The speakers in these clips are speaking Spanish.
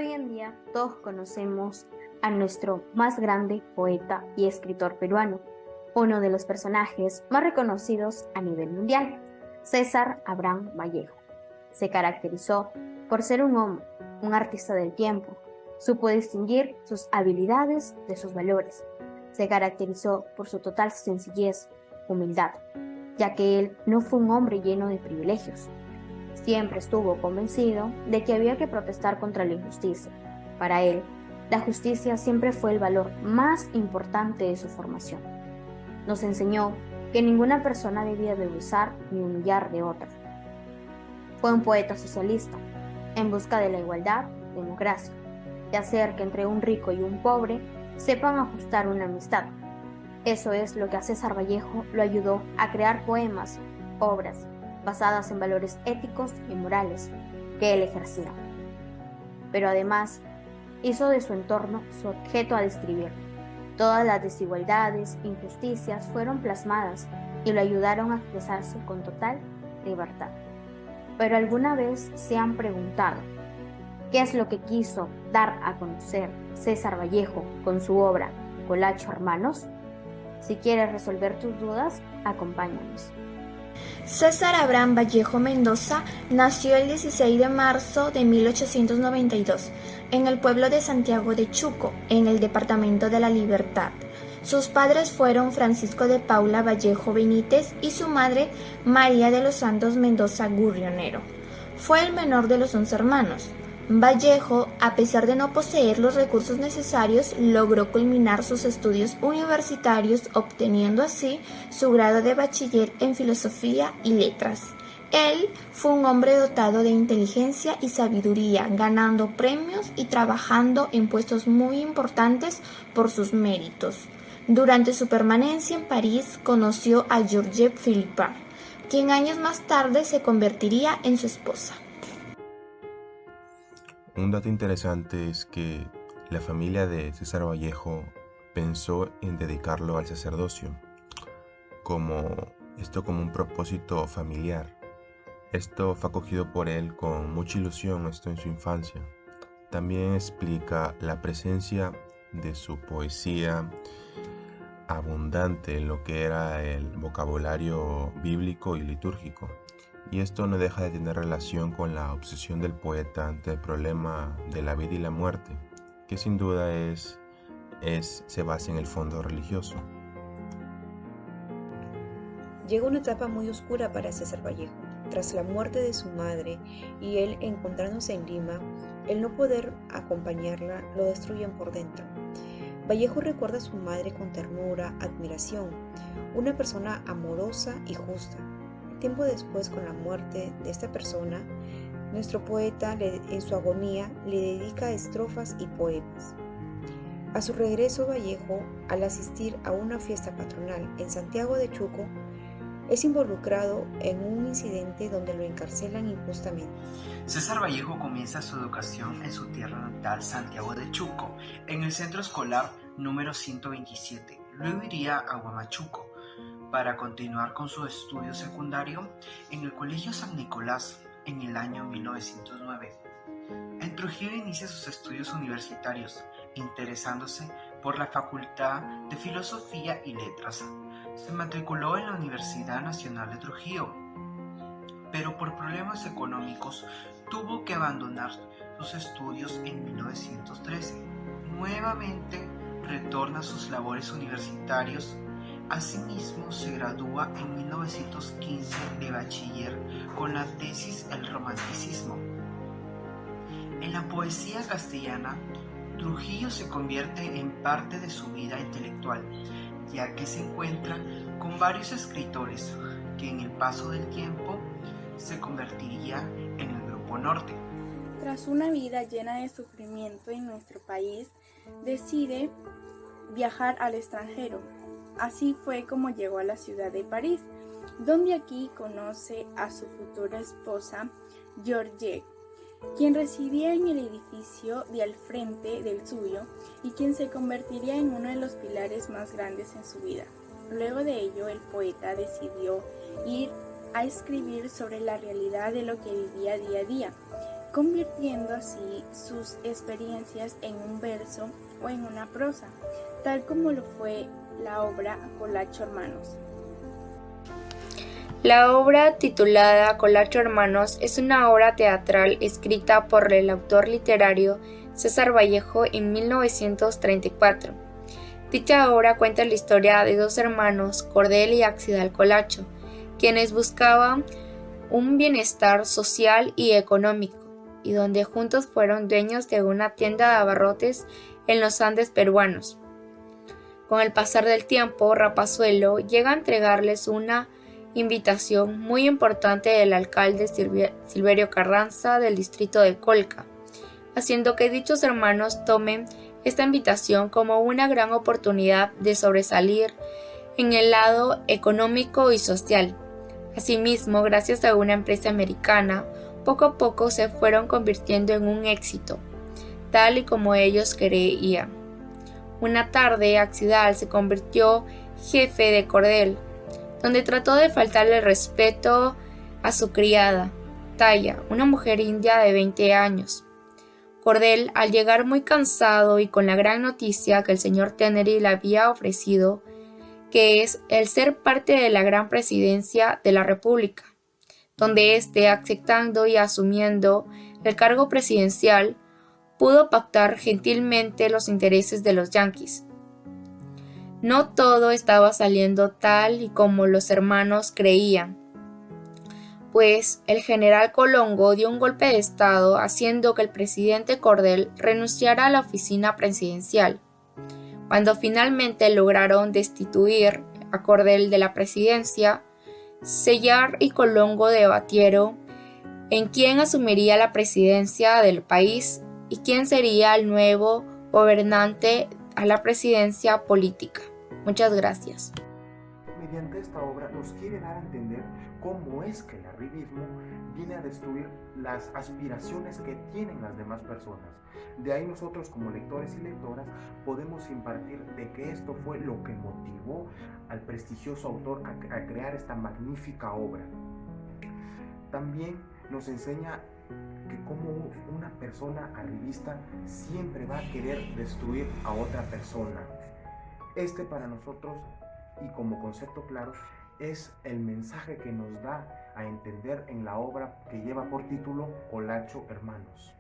Hoy en día todos conocemos a nuestro más grande poeta y escritor peruano, uno de los personajes más reconocidos a nivel mundial, César Abraham Vallejo. Se caracterizó por ser un hombre, un artista del tiempo. Supo distinguir sus habilidades de sus valores. Se caracterizó por su total sencillez, humildad, ya que él no fue un hombre lleno de privilegios. Siempre estuvo convencido de que había que protestar contra la injusticia. Para él, la justicia siempre fue el valor más importante de su formación. Nos enseñó que ninguna persona debía de abusar ni humillar de otra. Fue un poeta socialista, en busca de la igualdad, democracia, de hacer que entre un rico y un pobre sepan ajustar una amistad. Eso es lo que a César Vallejo lo ayudó a crear poemas, obras, basadas en valores éticos y morales que él ejercía. Pero además, hizo de su entorno su objeto a describir. Todas las desigualdades, injusticias fueron plasmadas y lo ayudaron a expresarse con total libertad. Pero alguna vez se han preguntado, ¿qué es lo que quiso dar a conocer César Vallejo con su obra Colacho Hermanos? Si quieres resolver tus dudas, acompáñanos. César Abraham Vallejo Mendoza nació el 16 de marzo de 1892 en el pueblo de Santiago de Chuco, en el departamento de La Libertad. Sus padres fueron Francisco de Paula Vallejo Benítez y su madre María de los Santos Mendoza Gurrionero. Fue el menor de los 11 hermanos. Vallejo, a pesar de no poseer los recursos necesarios, logró culminar sus estudios universitarios, obteniendo así su grado de bachiller en Filosofía y Letras. Él fue un hombre dotado de inteligencia y sabiduría, ganando premios y trabajando en puestos muy importantes por sus méritos. Durante su permanencia en París, conoció a Georgette Philippard, quien años más tarde se convertiría en su esposa. Un dato interesante es que la familia de César Vallejo pensó en dedicarlo al sacerdocio, como un propósito familiar. Esto fue acogido por él con mucha ilusión en su infancia. También explica la presencia de su poesía abundante en lo que era el vocabulario bíblico y litúrgico. Y esto no deja de tener relación con la obsesión del poeta ante el problema de la vida y la muerte, que sin duda se basa en el fondo religioso. Llegó una etapa muy oscura para César Vallejo. Tras la muerte de su madre y él encontrándose en Lima, el no poder acompañarla lo destruyen por dentro. Vallejo recuerda a su madre con ternura, admiración, una persona amorosa y justa. Tiempo después, con la muerte de esta persona, nuestro poeta en su agonía le dedica estrofas y poemas. A su regreso, Vallejo, al asistir a una fiesta patronal en Santiago de Chuco, es involucrado en un incidente donde lo encarcelan injustamente. César Vallejo comienza su educación en su tierra natal, Santiago de Chuco, en el centro escolar número 127. Luego iría a Huamachuco para continuar con su estudio secundario en el Colegio San Nicolás en el año 1909. En Trujillo inicia sus estudios universitarios, interesándose por la Facultad de Filosofía y Letras. Se matriculó en la Universidad Nacional de Trujillo, pero por problemas económicos tuvo que abandonar sus estudios en 1913. Nuevamente retorna a sus labores universitarios. Asimismo, se gradúa en 1915 de bachiller con la tesis El Romanticismo. En la poesía castellana, Trujillo se convierte en parte de su vida intelectual, ya que se encuentra con varios escritores que en el paso del tiempo se convertiría en el Grupo Norte. Tras una vida llena de sufrimiento en nuestro país, decide viajar al extranjero. Así fue como llegó a la ciudad de París, donde aquí conoce a su futura esposa, Georgette, quien residía en el edificio de al frente del suyo y quien se convertiría en uno de los pilares más grandes en su vida. Luego de ello, el poeta decidió ir a escribir sobre la realidad de lo que vivía día a día convirtiendo así sus experiencias en un verso o en una prosa, tal como lo fue la obra Colacho Hermanos. La obra titulada Colacho Hermanos es una obra teatral escrita por el autor literario César Vallejo en 1934. Dicha obra cuenta la historia de dos hermanos, Cordel y Axidal Colacho, quienes buscaban un bienestar social y económico, y donde juntos fueron dueños de una tienda de abarrotes en los Andes peruanos. Con el pasar del tiempo, Rapazuelo llega a entregarles una invitación muy importante del alcalde Silverio Carranza del distrito de Colca, haciendo que dichos hermanos tomen esta invitación como una gran oportunidad de sobresalir en el lado económico y social. Asimismo, gracias a una empresa americana, poco a poco se fueron convirtiendo en un éxito, tal y como ellos creían. Una tarde, Axidal se convirtió jefe de Cordel, donde trató de faltarle respeto a su criada, Taya, una mujer india de 20 años. Cordel, al llegar muy cansado y con la gran noticia que el señor Tenery le había ofrecido, que es el ser parte de la gran presidencia de la República, donde aceptando y asumiendo el cargo presidencial, pudo pactar gentilmente los intereses de los yanquis. No todo estaba saliendo tal y como los hermanos creían, pues el general Colongo dio un golpe de estado haciendo que el presidente Cordel renunciara a la oficina presidencial. Cuando finalmente lograron destituir a Cordel de la presidencia, Sellar y Colongo debatieron en quién asumiría la presidencia del país y quién sería el nuevo gobernante a la presidencia política. Muchas gracias. Mediante esta obra nos quiere dar a entender cómo es que el arribismo viene a destruir las aspiraciones que tienen las demás personas. De ahí nosotros como lectores y lectoras podemos impartir de que esto fue lo que motivó al prestigioso autor a crear esta magnífica obra. También nos enseña que como una persona arribista siempre va a querer destruir a otra persona. Este para nosotros, y como concepto claro, es el mensaje que nos da a entender en la obra que lleva por título Colacho Hermanos.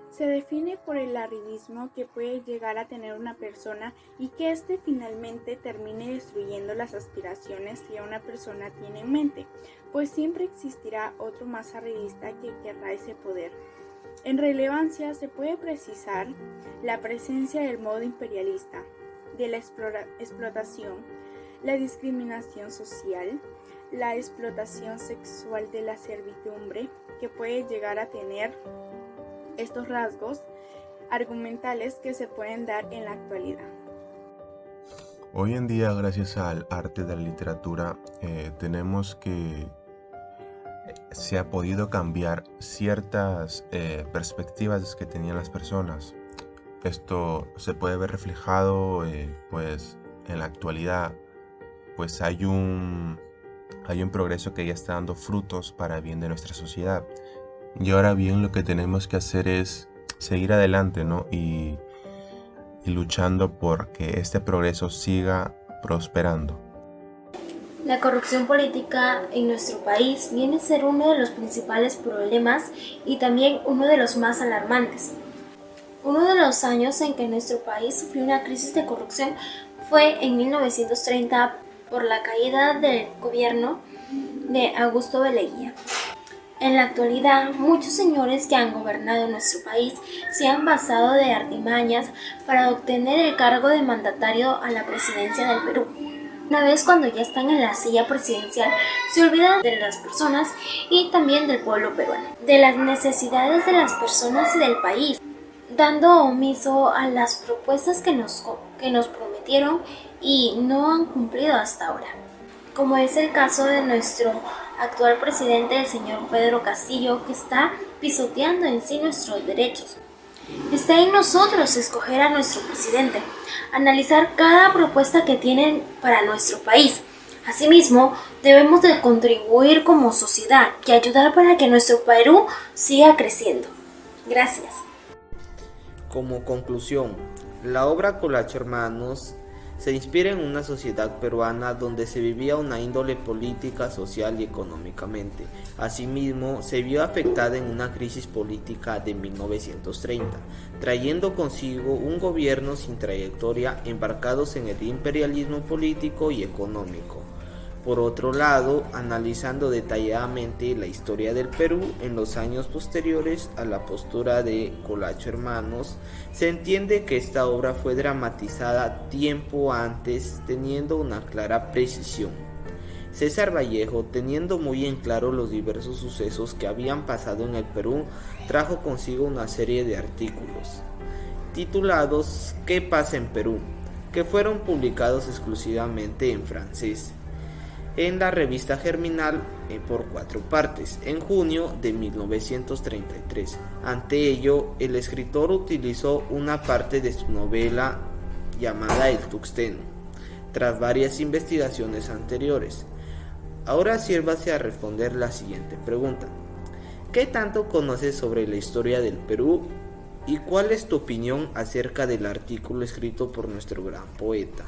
Se define por el arribismo que puede llegar a tener una persona y que éste finalmente termine destruyendo las aspiraciones que una persona tiene en mente, pues siempre existirá otro más arribista que querrá ese poder. En relevancia se puede precisar la presencia del modo imperialista, de la explotación, la discriminación social, la explotación sexual de la servidumbre, que puede llegar a tener estos rasgos argumentales que se pueden dar en la actualidad. Hoy en día, gracias al arte de la literatura, tenemos que se ha podido cambiar ciertas perspectivas que tenían las personas. Esto se puede ver reflejado pues en la actualidad, pues hay un progreso que ya está dando frutos para bien de nuestra sociedad. Y ahora bien, lo que tenemos que hacer es seguir adelante, ¿no? Y luchando por que este progreso siga prosperando. La corrupción política en nuestro país viene a ser uno de los principales problemas y también uno de los más alarmantes. Uno de los años en que nuestro país sufrió una crisis de corrupción fue en 1930 por la caída del gobierno de Augusto Beleguía. En la actualidad, muchos señores que han gobernado nuestro país se han basado de artimañas para obtener el cargo de mandatario a la presidencia del Perú. Una vez cuando ya están en la silla presidencial, se olvidan de las personas y también del pueblo peruano, de las necesidades de las personas y del país, dando omiso a las propuestas que nos prometieron y no han cumplido hasta ahora, como es el caso de nuestro actual presidente, el señor Pedro Castillo, que está pisoteando en sí nuestros derechos. Está en nosotros escoger a nuestro presidente, analizar cada propuesta que tienen para nuestro país, Asimismo, debemos de contribuir como sociedad y ayudar para que nuestro Perú siga creciendo. Gracias. Como conclusión, la obra Colacho Hermanos se inspira en una sociedad peruana donde se vivía una índole política, social y económicamente. Asimismo, se vio afectada en una crisis política de 1930, trayendo consigo un gobierno sin trayectoria embarcados en el imperialismo político y económico. Por otro lado, analizando detalladamente la historia del Perú en los años posteriores a la postura de Colacho Hermanos, se entiende que esta obra fue dramatizada tiempo antes, teniendo una clara precisión. César Vallejo, teniendo muy en claro los diversos sucesos que habían pasado en el Perú, trajo consigo una serie de artículos titulados ¿Qué pasa en Perú?, que fueron publicados exclusivamente en francés en la revista Germinal por 4 partes, en junio de 1933. Ante ello, el escritor utilizó una parte de su novela llamada El Tuxteno, tras varias investigaciones anteriores. Ahora sírvase a responder la siguiente pregunta. ¿Qué tanto conoces sobre la historia del Perú? ¿Y cuál es tu opinión acerca del artículo escrito por nuestro gran poeta?